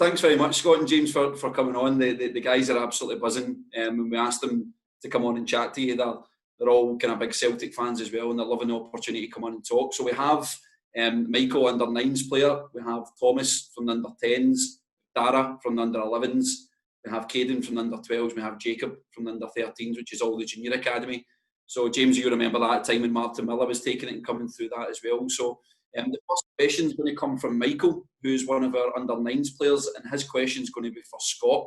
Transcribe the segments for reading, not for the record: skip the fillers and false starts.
thanks very much, Scott and James, for coming on. The guys are absolutely buzzing. When we asked them to come on and chat to you, they're all kind of big Celtic fans as well, and they're loving the opportunity to come on and talk. So we have Michael, under 9s player. We have Thomas from the under 10s, Dara from the under 11s. We have Caden from the under 12s. We have Jacob from the under 13s, which is all the junior academy. So James, you remember that time when Martin Miller was taking it and coming through that as well. So the first question is going to come from Michael, who's one of our under 9s players, and his question is going to be for Scott.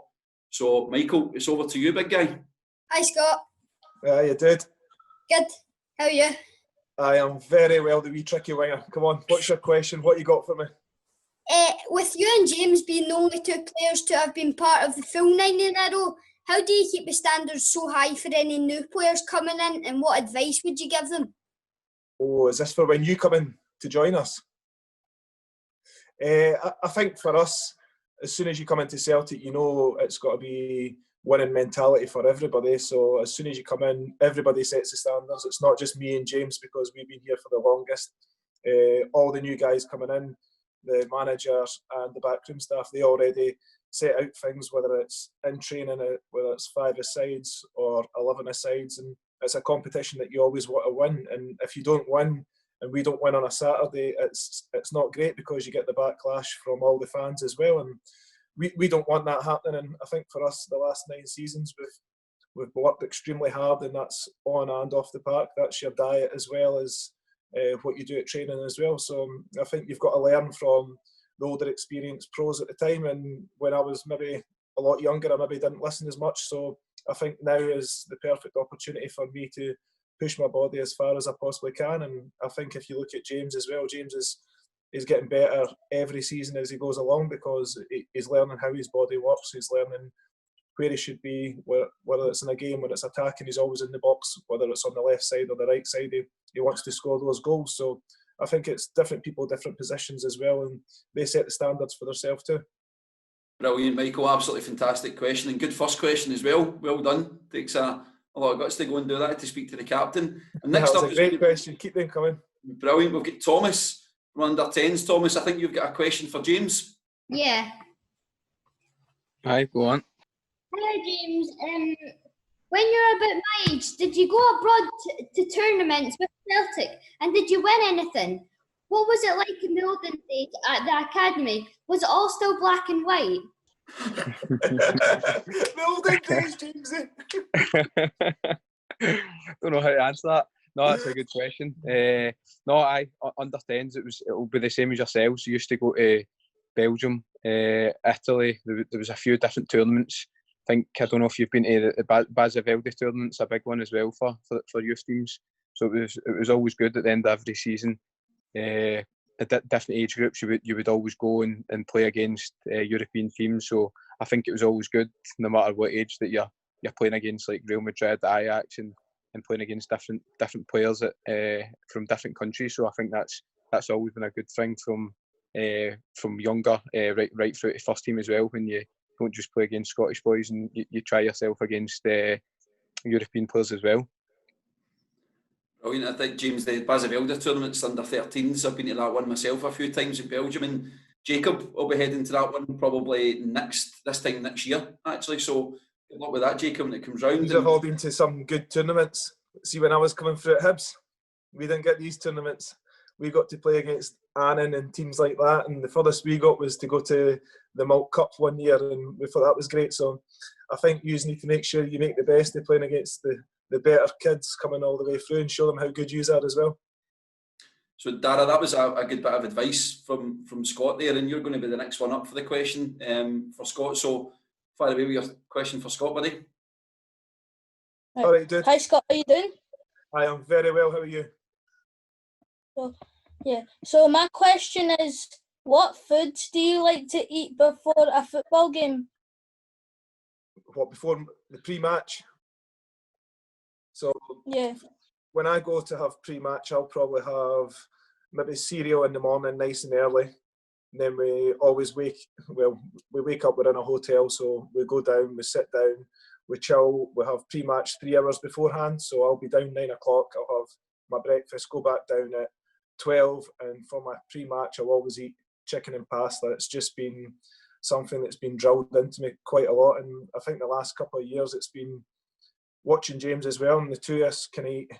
So Michael, it's over to you, big guy. Hi, Scott. Yeah, you did. Good. How are you? I am very well, the wee tricky winger. Come on, what's your question? What you got for me? With you and James being the only two players to have been part of the full 9 in a row, how do you keep the standards so high for any new players coming in, and what advice would you give them? Oh, is this for when you come in to join us? I think for us, as soon as you come into Celtic, you know it's got to be winning mentality for everybody. So as soon as you come in, everybody sets the standards. It's not just me and James, because we've been here for the longest. All the new guys coming in, the managers and the backroom staff, they already set out things, whether it's in training, whether it's 5-a-sides or 11-a-sides, and it's a competition that you always want to win. And if you don't win, and we don't win on a Saturday, it's not great, because you get the backlash from all the fans as well. And we don't want that happening. And I think for us, the last 9 seasons, we've worked extremely hard, and that's on and off the park. That's your diet as well as what you do at training as well. So I think you've got to learn from the older experienced pros at the time. And when I was maybe a lot younger, I maybe didn't listen as much. So I think now is the perfect opportunity for me to push my body as far as I possibly can. And I think if you look at James as well, James is getting better every season as he goes along, because he's learning how his body works. He's learning where he should be, whether it's in a game, when it's attacking, he's always in the box, whether it's on the left side or the right side, he wants to score those goals. So I think it's different people, different positions as well, and they set the standards for themselves too. Brilliant, Michael. Absolutely fantastic question, and good first question as well. Well done. Takes a lot of guts to go and do that, to speak to the captain. And next that up was a great question. Keep them coming. Brilliant. We've got Thomas from under 10s. Thomas, I think you've got a question for James. Yeah. Hi, go on. Hello, James. When you were about my age, did you go abroad to tournaments with Celtic, and did you win anything? What was it like in the olden days at the academy? Was it all still black and white? The olden days, Jamesy. Don't know how to answer that. No, that's a good question. No, under 10s, it'll be the same as yourselves. You used to go to Belgium, Italy. There was a few different tournaments. I don't know if you've been to the Basavelde tournament's a big one as well for youth teams. So it was always good at the end of every season. The different age groups, you would always go and play against European teams. So I think it was always good, no matter what age that you're playing against, like Real Madrid, Ajax, and playing against different players from different countries. So I think that's always been a good thing from younger right through to first team as well, when you don't just play against Scottish boys and you try yourself against European players as well. Brilliant. I think, James, the Basavelde tournament's under 13s. I've been to that one myself a few times in Belgium, and Jacob will be heading to that one probably this time next year, actually. So good luck with that, Jacob, when it comes round. You've all been to some good tournaments. See, when I was coming through at Hibs, we didn't get these tournaments. We got to play against Annan and teams like that, and the furthest we got was to go to the Malt Cup one year, and we thought that was great. So I think you need to make sure you make the best of playing against the better kids coming all the way through, and show them how good you are as well. So Dara, that was a good bit of advice from Scott there, and you're going to be the next one up for the question for Scott. So fire away with your question for Scott, buddy. Right. All right, dude. Hi, Scott. How are you doing? I am very well. How are you? So my question is, what foods do you like to eat before a football game? What, before the pre-match? So yeah, when I go to have pre-match, I'll probably have maybe cereal in the morning, nice and early. And then we always wake up, we're in a hotel, so we go down, we sit down, we chill, we have pre-match 3 hours beforehand. So I'll be down 9 o'clock, I'll have my breakfast, go back down at 12, and for my pre-match I'll always eat chicken and pasta. It's just been something that's been drilled into me quite a lot. And I think the last couple of years it's been watching James as well, and the two of us can eat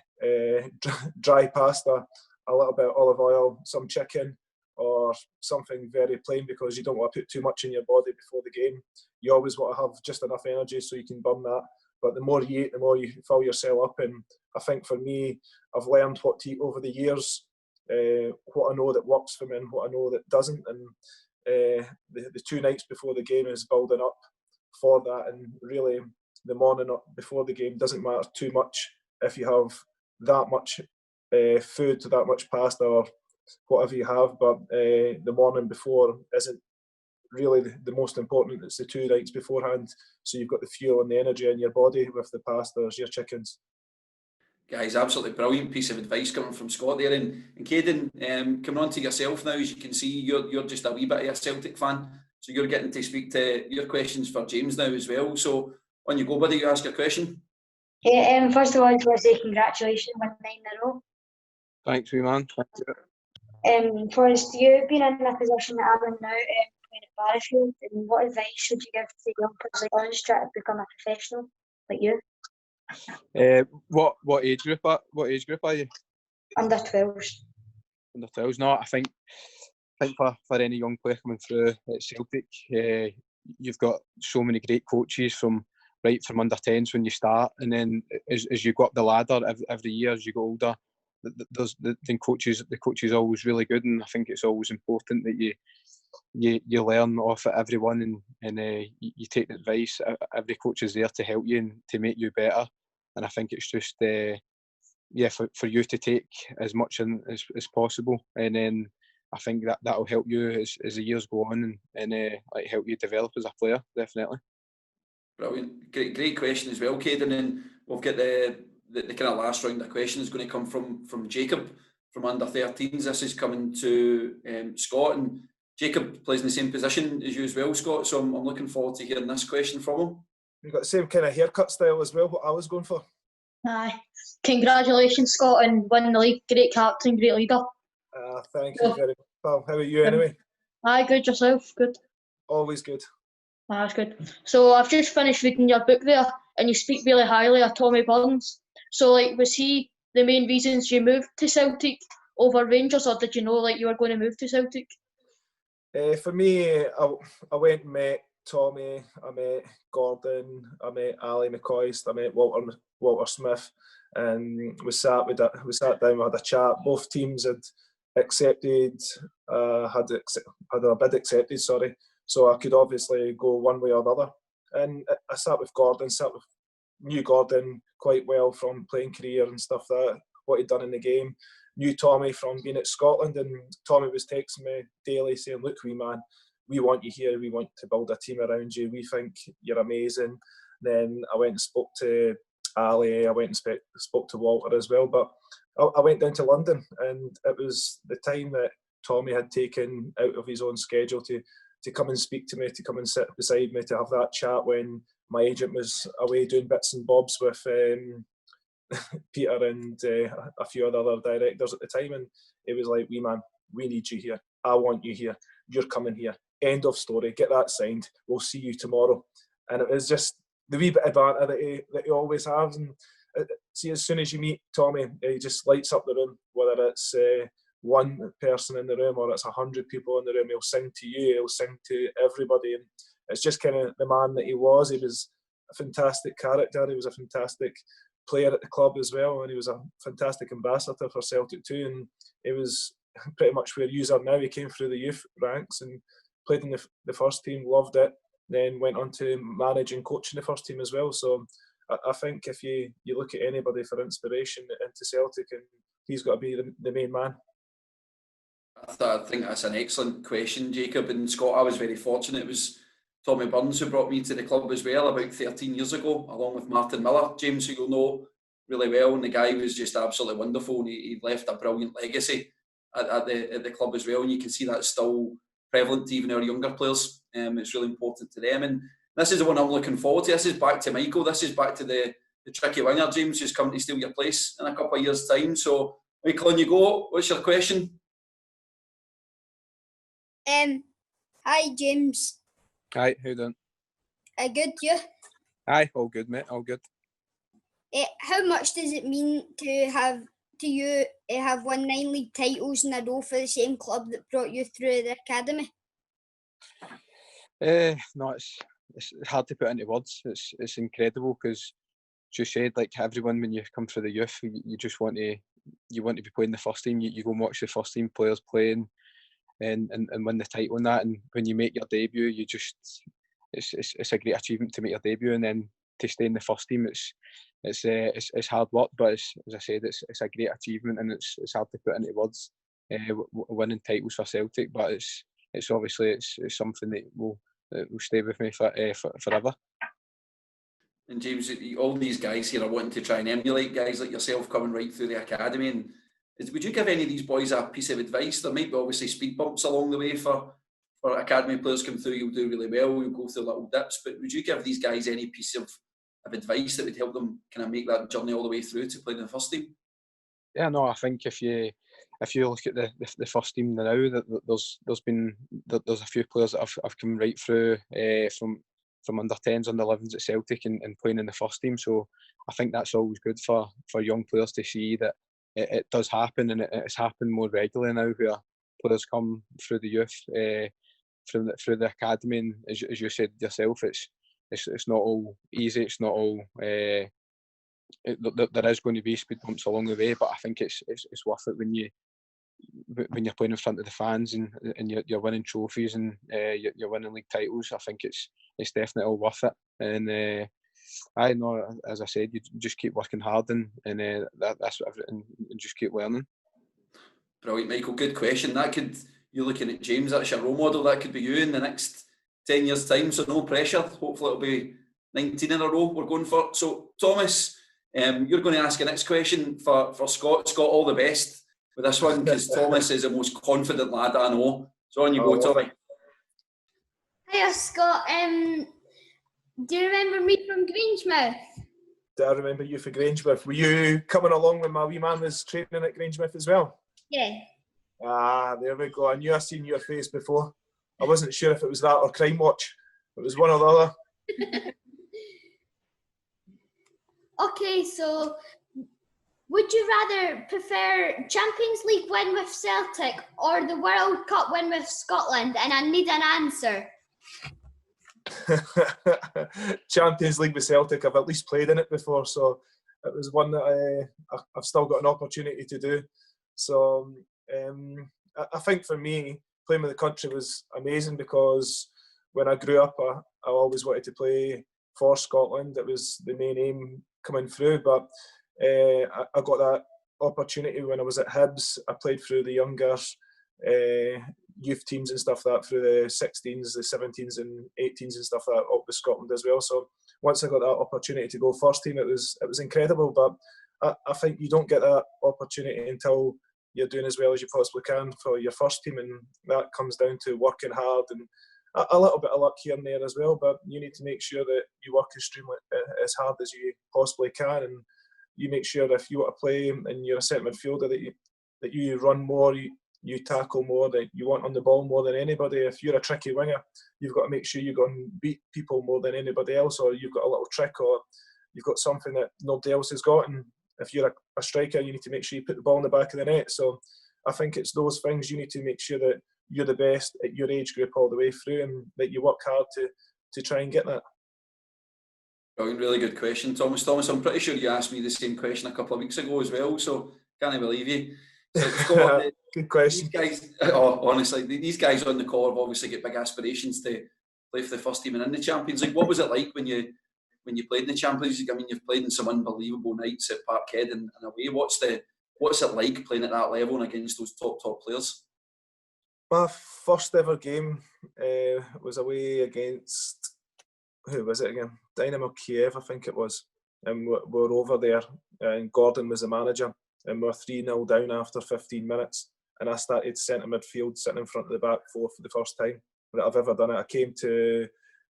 dry pasta, a little bit of olive oil, some chicken, or something very plain, because you don't want to put too much in your body before the game. You always want to have just enough energy so you can burn that. But the more you eat, the more you fill yourself up. And I think for me, I've learned what to eat over the years, what I know that works for me and what I know that doesn't. And the 2 nights before the game is building up for that. And really, the morning before the game doesn't matter too much if you have that much food, that much pasta or whatever you have. But the morning before isn't really the most important. It's the 2 nights beforehand, so you've got the fuel and the energy in your body with the pastas, your chickens. Guys, absolutely brilliant piece of advice coming from Scott there. And Caden, coming on to yourself now, as you can see, you're just a wee bit of a Celtic fan, so you're getting to speak to your questions for James now as well. So on you go, buddy, you ask your question. Yeah, first of all, I just want to say congratulations on 9 in a row. Thanks, wee man. Thank you. Forrest, you've been in a position that I'm in now, playing at Barrowfield, and what advice should you give to young players like us trying to become a professional like you? What age group are you? Under 12s. Under 12s. No, I think for any young player coming through at Celtic, you've got so many great coaches from under 10s when you start, and then as you go up the ladder every year as you go older, the coaches are always really good, and I think it's always important that you learn off of everyone, and you take the advice. Every coach is there to help you and to make you better, and I think it's just for you to take as much in as possible, and then I think that'll help you as the years go on, and like help you develop as a player, definitely. Brilliant, great question as well, Caden. And we've got the kind of last round of questions going to come from Jacob from under 13s. This is coming to Scott, and Jacob plays in the same position as you as well, Scott. So I'm looking forward to hearing this question from him. You've got the same kind of haircut style as well, what I was going for. Aye. Congratulations, Scott, and winning the league. Great captain, great leader. Thank you very much, pal. How are you anyway? Aye, good yourself, good. Always good. That's good. So I've just finished reading your book there, and you speak really highly of Tommy Burns. So, was he the main reasons you moved to Celtic over Rangers, or did you know you were going to move to Celtic? For me, I went and met Tommy, I met Gordon, I met Ali McCoist, I met Walter Smith, and we sat down, we had a chat. Both teams had accepted, had a bid accepted, sorry. So I could obviously go one way or the other. And I sat with Gordon, knew Gordon quite well from playing career and stuff, that what he'd done in the game. Knew Tommy from being at Scotland, and Tommy was texting me daily saying, look, wee man, we want you here, we want to build a team around you, we think you're amazing. Then I went and spoke to Ali, I went and spoke to Walter as well, but I went down to London, and it was the time that Tommy had taken out of his own schedule to come and speak to me, to come and sit beside me, to have that chat when my agent was away doing bits and bobs with Peter and a few other directors at the time. And it was like, wee man, we need you here. I want you here. You're coming here. End of story. Get that signed. We'll see you tomorrow. And it was just the wee bit of banter that he always has. And see, as soon as you meet Tommy, he just lights up the room, whether it's one person in the room or it's 100 people in the room. He'll sing to you, he'll sing to everybody, and it's just kind of the man that he was. He was a fantastic character, he was a fantastic player at the club as well, and he was a fantastic ambassador for Celtic too, and it was pretty much where you are now. He came through the youth ranks and played in the first team, loved it, then went on to manage and coach in the first team as well. So I think if you look at anybody for inspiration into Celtic, and he's got to be the main man. I think that's an excellent question, Jacob. And Scott, I was very fortunate. It was Tommy Burns who brought me to the club as well about 13 years ago, along with Martin Miller, James, who you'll know really well. And the guy was just absolutely wonderful, and he left a brilliant legacy at the club as well. And you can see that's still prevalent to even our younger players. It's really important to them. And this is the one I'm looking forward to. This is back to Michael. This is back to the tricky winger, James, who's coming to steal your place in a couple of years' time. So, Michael, on you go. What's your question? Hi, James. Aye, how done? Good, you? Aye, all good, mate, all good. How much does it mean to you have won 9 league titles in a row for the same club that brought you through the academy? No, it's hard to put into words. It's incredible because, as you said, like everyone, when you come through the youth, you just want to be playing the first team. You go and watch the first team players playing and win the title and that. And when you make your debut, it's a great achievement to make your debut, and then to stay in the first team. It's hard work, but as I said, it's a great achievement, and it's hard to put into words. Winning titles for Celtic, but it's obviously it's something that will stay with me forever. And James, all these guys here are wanting to try and emulate guys like yourself coming right through the academy. And would you give any of these boys a piece of advice? There might be obviously speed bumps along the way for academy players come through. You'll do really well. You'll go through little dips. But would you give these guys any piece of advice that would help them kind of make that journey all the way through to playing in the first team? Yeah, no, I think if you look at the first team now, there's a few players that have come right through from under 10s, under 11s at Celtic and playing in the first team. So I think that's always good for young players to see that it does happen, and it's happened more regularly now where players come through the youth, through the academy, and as you said yourself, it's not all easy. It's not all. There is going to be speed bumps along the way, but I think it's worth it when you're playing in front of the fans and you're winning trophies and you're winning league titles. I think it's definitely all worth it. And I know, as I said, you just keep working hard and that's what everything, and just keep learning. Brilliant, Michael. Good question. You're looking at James. That's your role model. That could be you in the next 10 years' time. So no pressure. Hopefully it'll be 19 in a row we're going for. So Thomas, you're going to ask the next question for Scott. Scott, all the best with this one because Thomas is the most confident lad I know. So on you go, Tommy. Hiya, Scott. Do you remember me from Grangemouth? Do I remember you for Grangemouth? Were you coming along when my wee man was training at Grangemouth as well? Yeah. Ah, there we go. I knew I'd seen your face before. I wasn't sure if it was that or Crime Watch. It was one or the other. Okay, so would you rather prefer Champions League win with Celtic or the World Cup win with Scotland? And I need an answer. Champions League with Celtic. I've at least played in it before, so it was one that I've still got an opportunity to do. So I think for me, playing with the country was amazing because when I grew up, I always wanted to play for Scotland. It was the main aim coming through, but I got that opportunity when I was at Hibs. I played through the younger youth teams and stuff like that, through the 16s, the 17s and 18s and stuff like that up with Scotland as well. So once I got that opportunity to go first team, it was incredible. But I think you don't get that opportunity until you're doing as well as you possibly can for your first team, and that comes down to working hard and a little bit of luck here and there as well. But you need to make sure that you work as hard as you possibly can, and you make sure if you want to play and you're a centre midfielder that you run more, you tackle more, that you want on the ball more than anybody. If you're a tricky winger, you've got to make sure you go and beat people more than anybody else, or you've got a little trick, or you've got something that nobody else has got. And if you're a striker, you need to make sure you put the ball in the back of the net. So I think it's those things you need to make sure that you're the best at your age group all the way through, and that you work hard to try and get that. Brilliant, really good question, Thomas. Thomas, I'm pretty sure you asked me the same question a couple of weeks ago as well, so can't believe you. So Scott, good question. These guys, honestly, these guys on the call have obviously got big aspirations to play for the first team and in the Champions League. What was it like when you played in the Champions League? I mean, you've played in some unbelievable nights at Parkhead and away. What's it like playing at that level and against those top players? My first ever game was away against, who was it again? Dynamo Kiev, I think it was. And we were over there, and Gordon was the manager, and we were 3-0 down after 15 minutes. And I started centre midfield, sitting in front of the back four for the first time that I've ever done it. I came to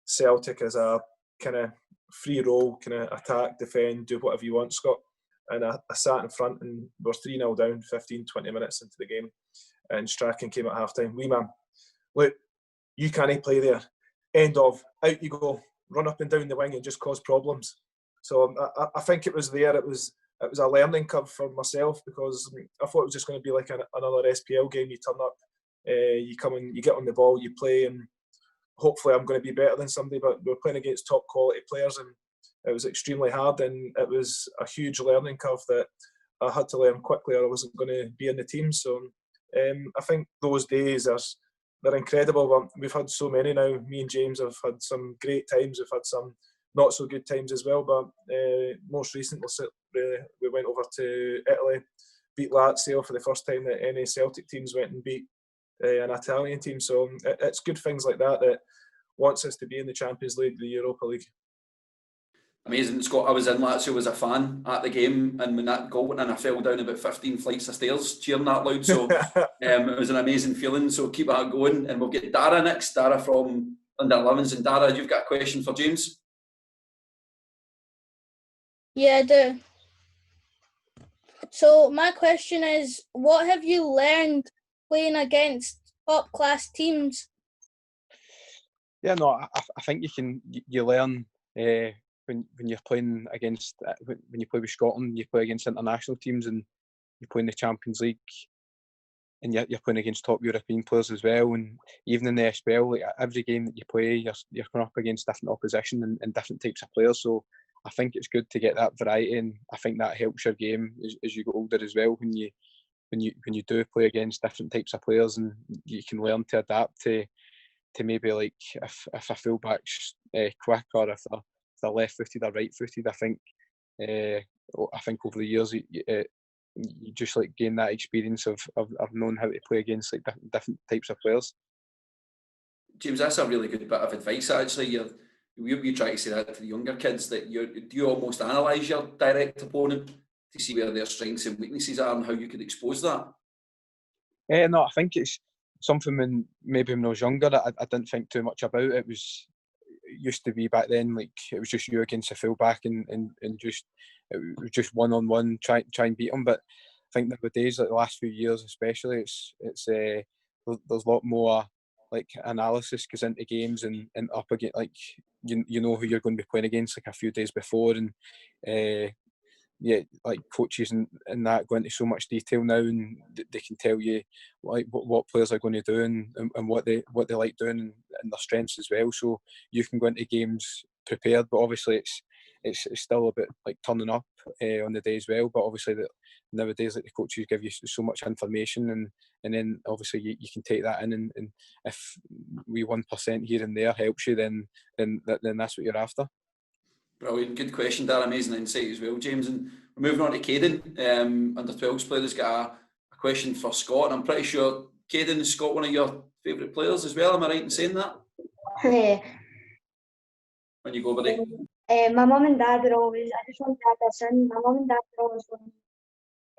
Celtic as a kind of free role, kind of attack, defend, do whatever you want, Scott. And I sat in front, and we were 3-0 down 15-20 minutes into the game. And Strachan came at half time. Wee man, look, you can't play there. end of, out you go, run up and down the wing and just cause problems. So I think it was there. It was a learning curve for myself, because I thought it was just going to be like another SPL game. You turn up, you come and you get on the ball, you play, and hopefully I'm going to be better than somebody. But we're playing against top quality players, and it was extremely hard, and it was a huge learning curve that I had to learn quickly, or I wasn't going to be in the team. So I think those days they're incredible. But we've had so many now. Me and James have had some great times. We've had some not so good times as well. But most recently, we went over to Italy, beat Lazio for the first time that any Celtic teams went and beat an Italian team. So it's good things like that wants us to be in the Champions League, the Europa League. Amazing, Scott. I was in Lazio as a fan at the game, and when that goal went in, I fell down about 15 flights of stairs cheering that loud. So it was an amazing feeling. So keep that going, and we'll get Dara next. Dara from Under 11s, and Dara, you've got a question for James? Yeah, I do. So my question is, what have you learned playing against top class teams? Yeah, no, I think you learn when you're playing against, when you play with Scotland, you play against international teams, and you play in the Champions League, and you're playing against top European players as well. And even in the SPL, like every game that you play, you're coming up against different opposition and different types of players. So I think it's good to get that variety, and I think that helps your game as you get older as well. When you do play against different types of players, and you can learn to adapt to maybe, like, if a fullback's quick, or if they're left-footed or right-footed. I think over the years you just like gain that experience of knowing how to play against like different types of players. James, that's a really good bit of advice. Actually, you try to say that to the younger kids, that do you almost analyse your direct opponent to see where their strengths and weaknesses are and how you could expose that? No, I think it's something when I was younger, I didn't think too much about. It used to be back then, like it was just you against a fullback, and just it was just one-on-one, try and beat them. But I think nowadays, like the last few years especially, it's there's a lot more like analysis goes into games, and up against, like you know who you're going to be playing against like a few days before, and yeah, like coaches and that go into so much detail now, and they can tell you like what players are going to do, and what they like doing, and their strengths as well. So you can go into games prepared, but obviously it's still a bit like turning up on the day as well. But obviously that nowadays, like, the coaches give you so much information, and then obviously you can take that in, and if 1% here and there helps you, then that's what you're after. Brilliant, good question, Dara. Amazing insight as well, James. And we're moving on to Caden, under 12s player, has got a question for Scott. And I'm pretty sure, Caden, is Scott one of your favourite players as well? Am I right in saying that? Yeah. When you go, buddy. My mum and dad are always, I just want to add this in, my mum and dad are always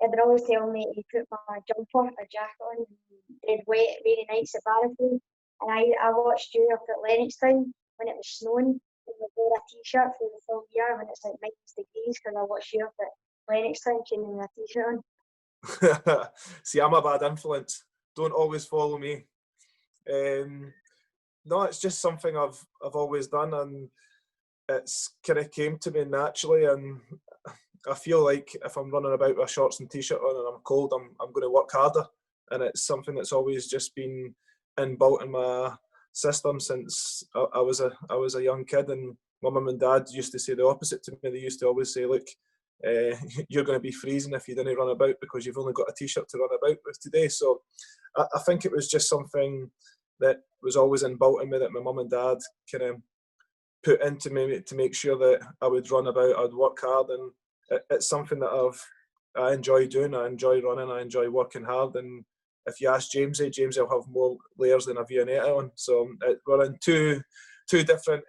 they'd always tell me to put my jumper, a jacket on, and they'd wait really nights at Barrowfield. And I watched you up at Lennoxtown when it was snowing. We wear a t-shirt for the full year when it's like -degrees, because I watched you up at Lennoxtown changing a t-shirt on. See, I'm a bad influence. Don't always follow me. No, it's just something I've always done, and it's kind of came to me naturally. And I feel like if I'm running about with shorts and t-shirt on and I'm cold, I'm going to work harder. And it's something that's always just been inbuilt in my system since I was a young kid. And my mum and dad used to say the opposite to me. They used to always say, look, you're going to be freezing if you didn't run about, because you've only got a t-shirt to run about with today. So I think it was just something that was always inbuilt in me, that my mum and dad kind of put into me to make sure that I would run about, I'd work hard, and it's something that I enjoy doing. I enjoy running, I enjoy working hard. And if you ask James will have more layers than a Viennetta on. So we're in two different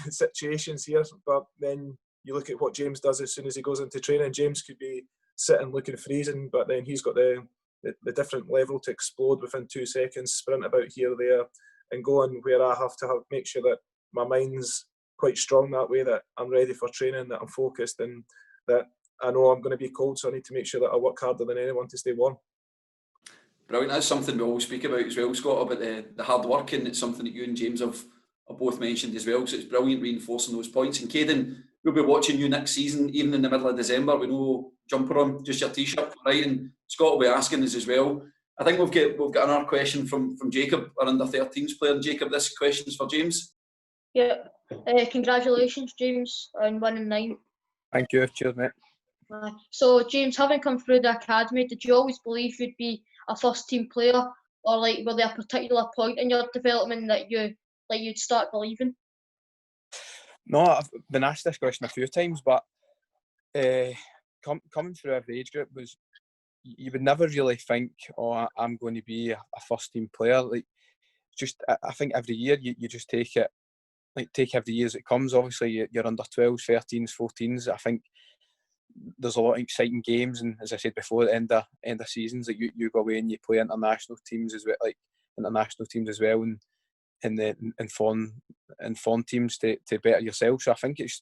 situations here. But then you look at what James does as soon as he goes into training. James could be sitting looking freezing, but then he's got the different level to explode within 2 seconds, sprint about here, there, and go on, where I have to make sure that my mind's quite strong that way, that I'm ready for training, that I'm focused, and that I know I'm going to be cold, so I need to make sure that I work harder than anyone to stay warm. Brilliant. That's something we always speak about as well, Scott, about the hard work, and it's something that you and James have both mentioned as well. So it's brilliant reinforcing those points. And Caden, we'll be watching you next season, even in the middle of December. We know jumper on, just your t-shirt, right? And Scott will be asking us as well. I think we've got another question from Jacob, our under-13s player. Jacob, this question is for James. Yeah. Congratulations, James, on winning 9. Thank you. Cheers, mate. So, James, having come through the academy, did you always believe you'd be a first-team player, or like were there a particular point in your development that you'd start believing? No, I've been asked this question a few times, but coming through every age group was, you would never really think, oh, I'm going to be a first-team player. Like, just I think every year you just take it, like take every year as it comes. Obviously, you're under 12s, 13s, 14s. I think there's a lot of exciting games, and as I said before, at the end of seasons, that you go away and you play international teams as well, and foreign teams to better yourself. So I think it's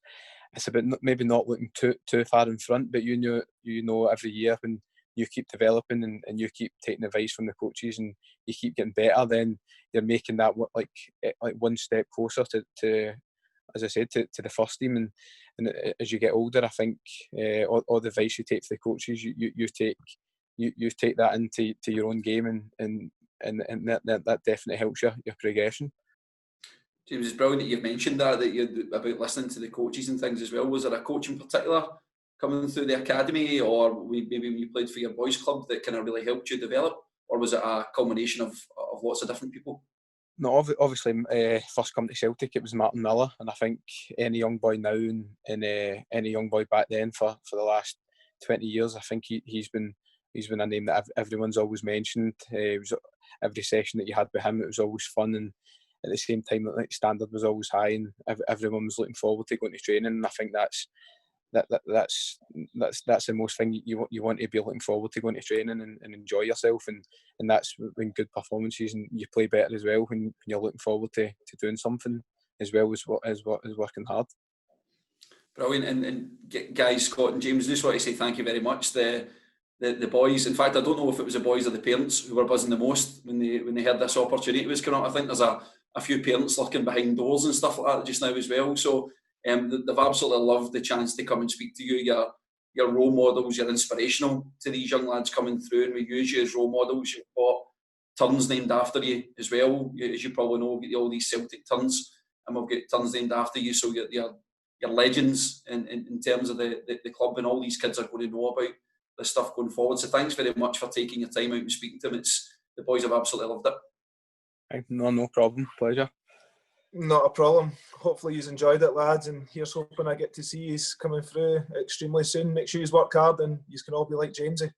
about maybe not looking too far in front, but you know every year when you keep developing and you keep taking advice from the coaches and you keep getting better, then you're making that like one step closer to as I said, to the first team. And as you get older, I think all the advice you take from the coaches, you take that into your own game, and that definitely helps your progression. James, it's brilliant that you've mentioned that you about listening to the coaches and things as well. Was there a coach in particular coming through the academy, or maybe when you played for your boys' club, that kind of really helped you develop, or was it a combination of lots of different people? No, obviously, first come to Celtic, it was Martin Miller, and I think any young boy now and any young boy back then for the last 20 years, I think he's been a name that everyone's always mentioned. It was every session that you had with him, it was always fun, and at the same time, the standard was always high, and everyone was looking forward to going to training. And I think that's the most thing you want to be looking forward to, going to training and enjoy yourself, and that's when good performances, and you play better as well when you're looking forward to doing something as well as working hard. Brilliant. And guys, Scott and James, I just want to say thank you very much. The boys, in fact, I don't know if it was the boys or the parents who were buzzing the most when they heard this opportunity was coming up. I think there's a few parents looking behind doors and stuff like that just now as well. So they've absolutely loved the chance to come and speak to you. Your role models, you're inspirational to these young lads coming through, and we use you as role models. You've got turns named after you as well. As you probably know, we've got all these Celtic turns, and we've got turns named after you. So you're legends in terms of the club, and all these kids are going to know about this stuff going forward. So thanks very much for taking your time out and speaking to them. The boys have absolutely loved it. No problem. Pleasure. Not a problem. Hopefully you've enjoyed it, lads, and here's hoping I get to see you coming through extremely soon. Make sure you work hard and you can all be like Jamesy.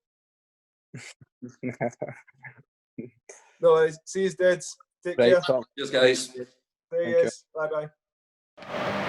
No, see you, Dads. Take care. Cheers, guys. See you. Bye-bye.